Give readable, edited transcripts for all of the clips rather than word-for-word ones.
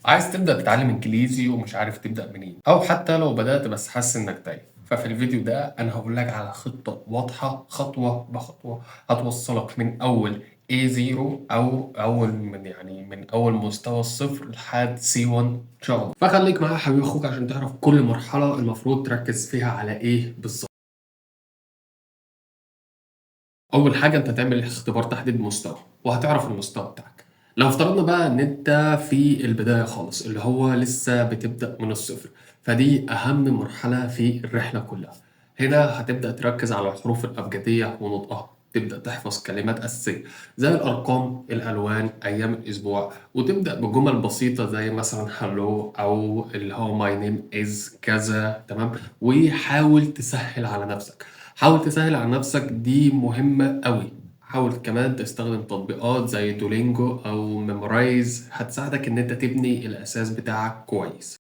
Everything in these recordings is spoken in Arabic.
عايز تبدأ تتعلم إنجليزي ومش عارف تبدأ منين، أو حتى لو بدأت بس حاسس إنك تايه. ففي الفيديو ده أنا هقول لك على خطة واضحة خطوة بخطوة هتوصلك من أول A0 أو من أول مستوى الصفر لحد C1 إن شاء الله. فخليك معايا يا حبيبي أخوك عشان تعرف كل مرحلة المفروض تركز فيها على إيه بالظبط. أول حاجة أنت تعمل اختبار تحديد مستوى وهتعرف المستوى بتاعك. لو افترضنا بقى إن أنت في البداية خالص اللي هو لسه بتبدأ من الصفر، فدي أهم مرحلة في الرحلة كلها. هنا هتبدأ تركز على الحروف الأبجدية ونطقها، تبدأ تحفظ كلمات أساسية زي الأرقام، الألوان، أيام الأسبوع، وتبدأ بجمل بسيطة زي مثلا هلو أو اللي هو ماي نيم إز كذا. تمام. وحاول تسهل على نفسك، حاول تسهل على نفسك، دي مهمة قوي. حاول كمان تستخدم تطبيقات زي دولينجو أو ميمورايز، هتساعدك إن أنت تبني الأساس بتاعك كويس.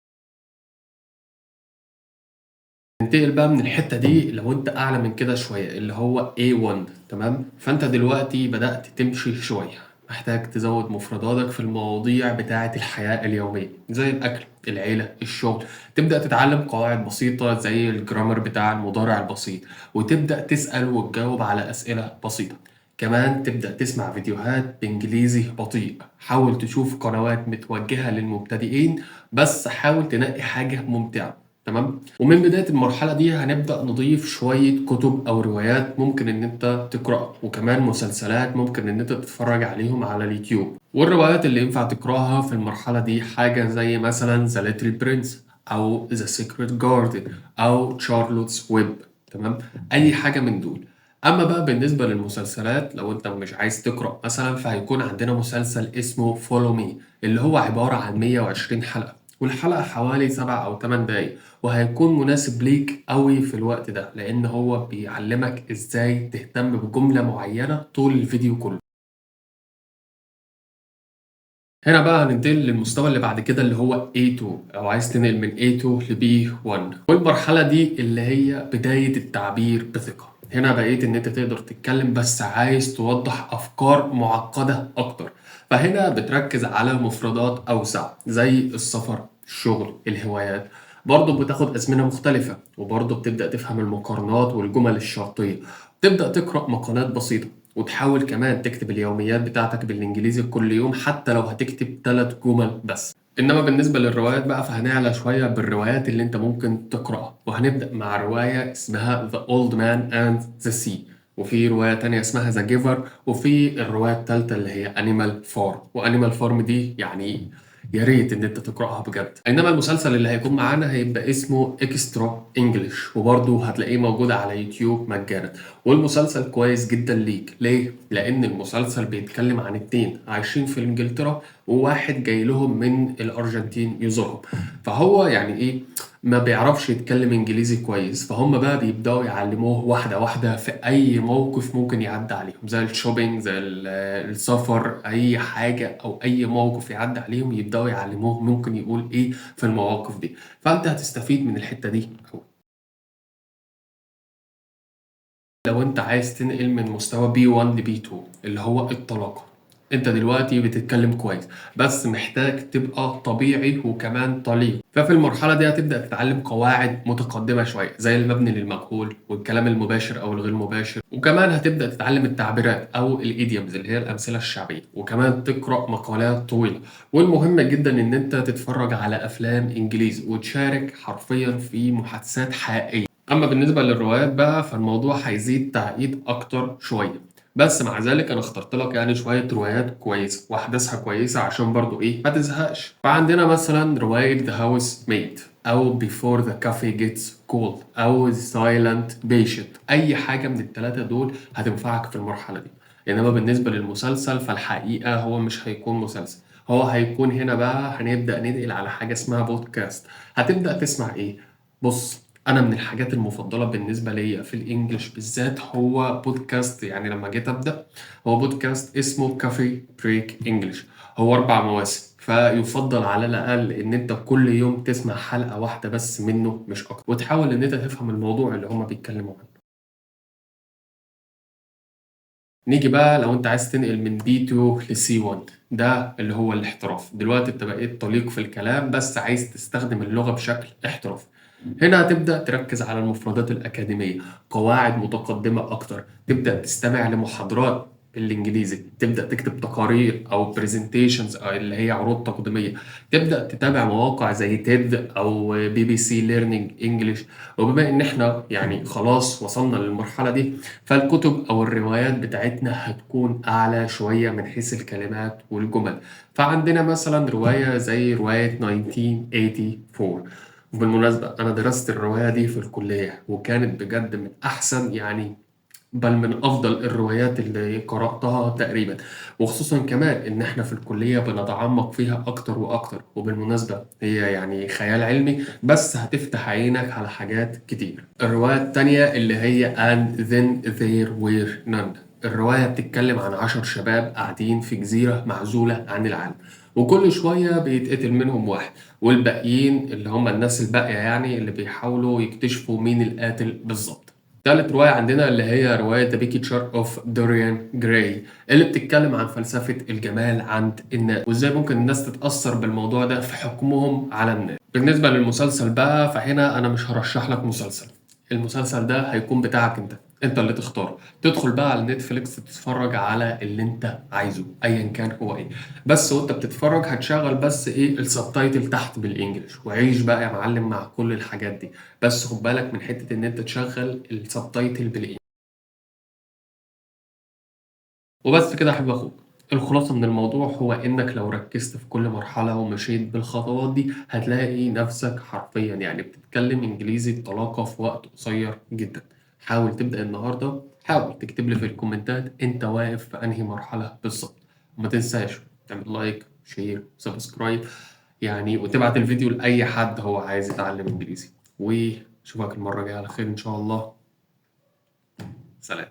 ننتقل بقى من الحتة دي لو أنت أعلى من كده شوية اللي هو A1. تمام. فأنت دلوقتي بدأت تمشي شوية، محتاج تزود مفرداتك في المواضيع بتاعة الحياة اليومية زي الأكل، العيلة، الشغل. تبدأ تتعلم قواعد بسيطة زي الجرامر بتاع المضارع البسيط، وتبدأ تسأل وتجاوب على أسئلة بسيطة. كمان تبدأ تسمع فيديوهات بإنجليزي بطيء، حاول تشوف قنوات متوجهة للمبتدئين بس حاول تنقي حاجة ممتعة. تمام. ومن بداية المرحلة دي هنبدأ نضيف شوية كتب أو روايات ممكن إن أنت تقرأها، وكمان مسلسلات ممكن إن أنت تتفرج عليهم على اليوتيوب. والروايات اللي ينفع تقرأها في المرحلة دي حاجة زي مثلا ذا ليتل برنس أو ذا سيكريت جاردن أو تشارلوتس ويب. تمام. أي حاجة من دول. أما بقى بالنسبة للمسلسلات، لو أنت مش عايز تقرأ مثلا فهيكون عندنا مسلسل اسمه فولو مي اللي هو عبارة عن 120 حلقة، والحلقة حوالي 7 أو 8 دقايق، وهيكون مناسب ليك قوي في الوقت ده لأن هو بيعلمك إزاي تهتم بجملة معينة طول الفيديو كله. هنا بقى هننتقل للمستوى اللي بعد كده اللي هو A2، أو عايز تنقل من A2 ل B1، والمرحلة دي اللي هي بداية التعبير بثقة. هنا بقيت إن أنت تقدر تتكلم بس عايز توضح أفكار معقدة أكتر، فهنا بتركز على مفردات أوسع زي السفر، الشغل، الهوايات. برضه بتاخد أزمنة مختلفة، وبرضه بتبدأ تفهم المقارنات والجمل الشرطية. تبدأ تقرأ مقالات بسيطة، وتحاول كمان تكتب اليوميات بتاعتك بالإنجليزي كل يوم حتى لو هتكتب 3 جمل بس. إنما بالنسبة للروايات بقى فهنعلى شوية بالروايات اللي أنت ممكن تقرأها، وهنبدأ مع رواية اسمها The Old Man and the Sea، وفي رواية تانية اسمها The Giver، وفي الرواية التالتة اللي هي Animal Farm. وأنيمال فارم دي يعني يا ريت إن أنت تقرأها بجد. إنما المسلسل اللي هيكون معانا هيبقى اسمه إكسترا إنجلش، وبرضه هتلاقيه موجود على يوتيوب مجانا. والمسلسل كويس جدا ليك ليه؟ لأن المسلسل بيتكلم عن اتنين عايشين في إنجلترا، وواحد جاي لهم من الأرجنتين يزورهم. فهو يعني إيه، ما بيعرفش يتكلم إنجليزي كويس، فهم بقى بيبدأوا يعلموه واحدة واحدة في أي موقف ممكن يعدي عليهم زي الشوبينج، زي السفر، أي حاجة أو أي موقف يعدي عليهم يبدأوا يعلموه ممكن يقول إيه في المواقف دي. فأنت هتستفيد من الحتة دي. لو انت عايز تنقل من مستوى B1 ل B2 اللي هو الطلاقة، انت دلوقتي بتتكلم كويس بس محتاج تبقى طبيعي وكمان طليق. ففي المرحلة دي هتبدأ تتعلم قواعد متقدمة شوية زي المبني للمجهول والكلام المباشر أو الغير مباشر، وكمان هتبدأ تتعلم التعبيرات أو الإيديومز اللي هي الأمثلة الشعبية، وكمان تقرأ مقالات طويلة. والمهم جدا إن أنت تتفرج على أفلام إنجليزي وتشارك حرفيا في محادثات حقيقية. أما بالنسبة للروايات بقى فالموضوع هيزيد تعقيد أكتر شوية، بس مع ذلك أنا اخترت لك يعني شوية روايات كويسة وأحداثها كويسة عشان برضو إيه ما تزهقش. فعندنا مثلا رواية The House Mate أو Before the Coffee Gets Cold أو The Silent Patient. أي حاجة من التلاتة دول هتنفعك في المرحلة دي. إنما بالنسبة للمسلسل فالحقيقة هو مش هيكون مسلسل، هو هيكون هنا بقى هنبدأ ننقل على حاجة اسمها بودكاست. هتبدأ تسمع إيه؟ بص، انا من الحاجات المفضله بالنسبه ليا في الانجليش بالذات هو بودكاست. يعني لما جيت ابدا هو بودكاست اسمه كافي بريك انجليش، هو 4 مواسم، فيفضل على الاقل ان انت كل يوم تسمع حلقه واحده بس منه مش اكتر، وتحاول ان انت تفهم الموضوع اللي هما بيتكلموا عنه. نيجي بقى لو انت عايز تنقل من B2 ل C1، ده اللي هو الاحتراف. دلوقتي انت بقيت طليق في الكلام بس عايز تستخدم اللغة بشكل احترافي. هنا هتبدأ تركز على المفردات الأكاديمية، قواعد متقدمة أكتر، تبدأ تستمع لمحاضرات بالإنجليزي، تبدأ تكتب تقارير أو برزنتيشنز أو اللي هي عروض تقديمية، تبدأ تتابع مواقع زي تيد أو بي بي سي ليرنينج إنجليش. وبما إن إحنا يعني خلاص وصلنا للمرحلة دي، فالكتب أو الروايات بتاعتنا هتكون أعلى شوية من حيث الكلمات والجمل. فعندنا مثلا رواية زي رواية 1984. وبالمناسبة أنا درست الرواية دي في الكلية وكانت بجد من أحسن يعني بل من أفضل الروايات اللي قرأتها تقريبا. وخصوصا كمان إن إحنا في الكلية بنتعمق فيها أكتر وأكتر. وبالمناسبة هي يعني خيال علمي بس هتفتح عينك على حاجات كتير. الرواية التانية اللي هي And Then There Were None. الرواية بتتكلم عن 10 شباب قاعدين في جزيرة معزولة عن العالم، وكل شوية بيتقتل منهم واحد، والباقيين اللي هم الناس الباقية يعني اللي بيحاولوا يكتشفوا مين القاتل بالظبط. تالت رواية عندنا اللي هي رواية The Picture of Dorian Gray، اللي بتتكلم عن فلسفة الجمال عند الناس وازاي ممكن الناس تتأثر بالموضوع ده في حكمهم على الناس. بالنسبة للمسلسل بقى فهنا أنا مش هرشح لك مسلسل، المسلسل ده هيكون بتاعك انت اللي تختاره. تدخل بقى على نتفليكس تتفرج على اللي انت عايزه ايا كان هو ايه. بس وانت بتتفرج هتشغل بس ايه السبتايتل تحت بالانجلش، وعيش بقى يا معلم مع كل الحاجات دي. بس خد بالك من حتة ان انت تشغل السبتايتل بالانجلش. وبس كده يا حبيب اخوك، الخلاصة من الموضوع هو انك لو ركزت في كل مرحلة ومشيت بالخطوات دي هتلاقي نفسك حرفيا يعني بتتكلم انجليزي بطلاقة في وقت قصير جدا. حاول تبدأ النهاردة، حاول تكتب لي في الكومنتات انت واقف في انهي مرحلة بالظبط. وما تنساش تعمل لايك شير سبسكرايب يعني، وتبعت الفيديو لأي حد هو عايز يتعلم انجليزي. واشوفك المرة الجاية على خير ان شاء الله. سلام.